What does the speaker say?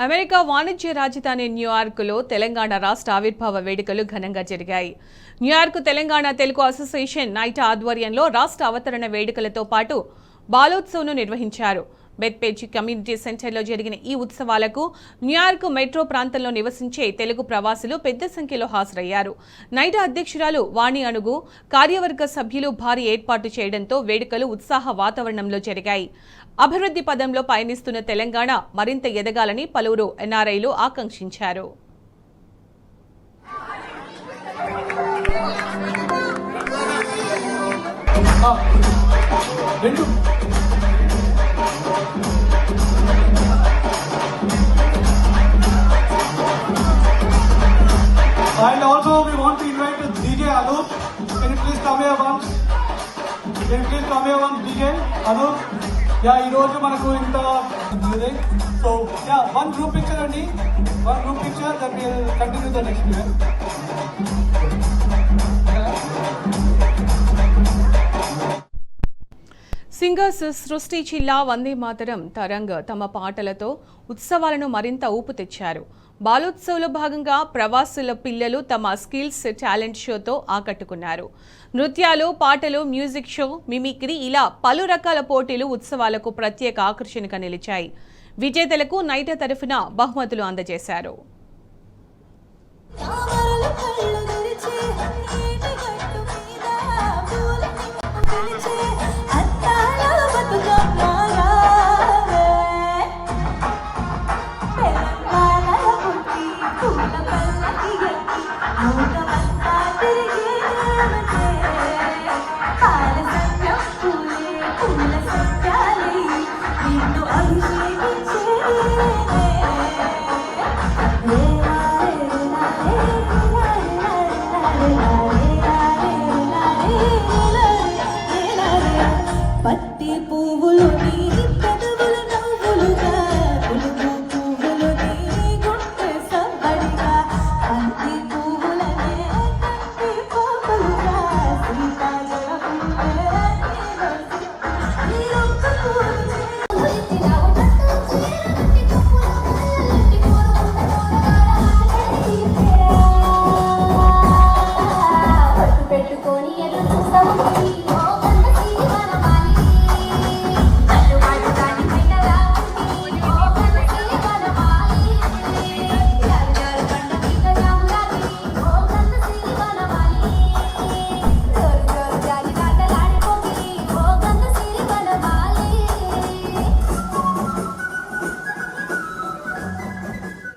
America వాణిజ్య రాజధాని న్యూయార్క్లో తెలంగాణ రాష్ట్ర ఆవిర్భావ వేడుకలు ఘనంగా జరిగాయి. New York Telangana Telugu association night ఆధ్వర్యంలో రాష్ట్ర అవతరణ వేడుకలతో పాటు బాలోత్సవ్ను నిర్వహించారు. బెత్పేజ్ కమ్యూనిటీ సెంటర్లో జరిగిన ఈ ఉత్సవాలకు న్యూయార్క్ మెట్రో ప్రాంతంలో నివసించే తెలుగు ప్రవాసులు పెద్ద సంఖ్యలో హాజరయ్యారు. నైట్ అధ్యక్షురాలు వాణి అణుగు, కార్యవర్గ సభ్యులు భారీ ఏర్పాటు చేయడంతో వేడుకలు ఉత్సాహ వాతావరణంలో జరిగాయి. అభివృద్ధి పదంలో పయనిస్తున్న తెలంగాణ మరింత ఎదగాలని పలువురు ఎన్ఆర్ఐలు ఆకాంక్షించారు. And also we want to invite DJ Anup. Can you please come here once? Can you please come here once, DJ Anup? Yeah, ఈ రోజు మనకు ఇంత music. So yeah, one group picture అండి. One group picture, then we will continue the next year. Singers సృష్టి చిల్లా, వందే మాతరం, తరంగ్ తమ పాటలతో ఉత్సవాలను మరింత ఊపు తెచ్చారు. బాలోత్సవ్లో భాగంగా ప్రవాసుల పిల్లలు తమ స్కిల్స్ టాలెంట్ షోతో ఆకట్టుకున్నారు. నృత్యాలు, పాటలు, మ్యూజిక్ షో, మిమిక్రీ ఇలా పలు రకాల పోటీలు ఉత్సవాలకు ప్రత్యేక ఆకర్షణగా నిలిచాయి. విజేతలకు నైట్ తరఫున బహుమతులు అందజేశారు. అభిషేకించే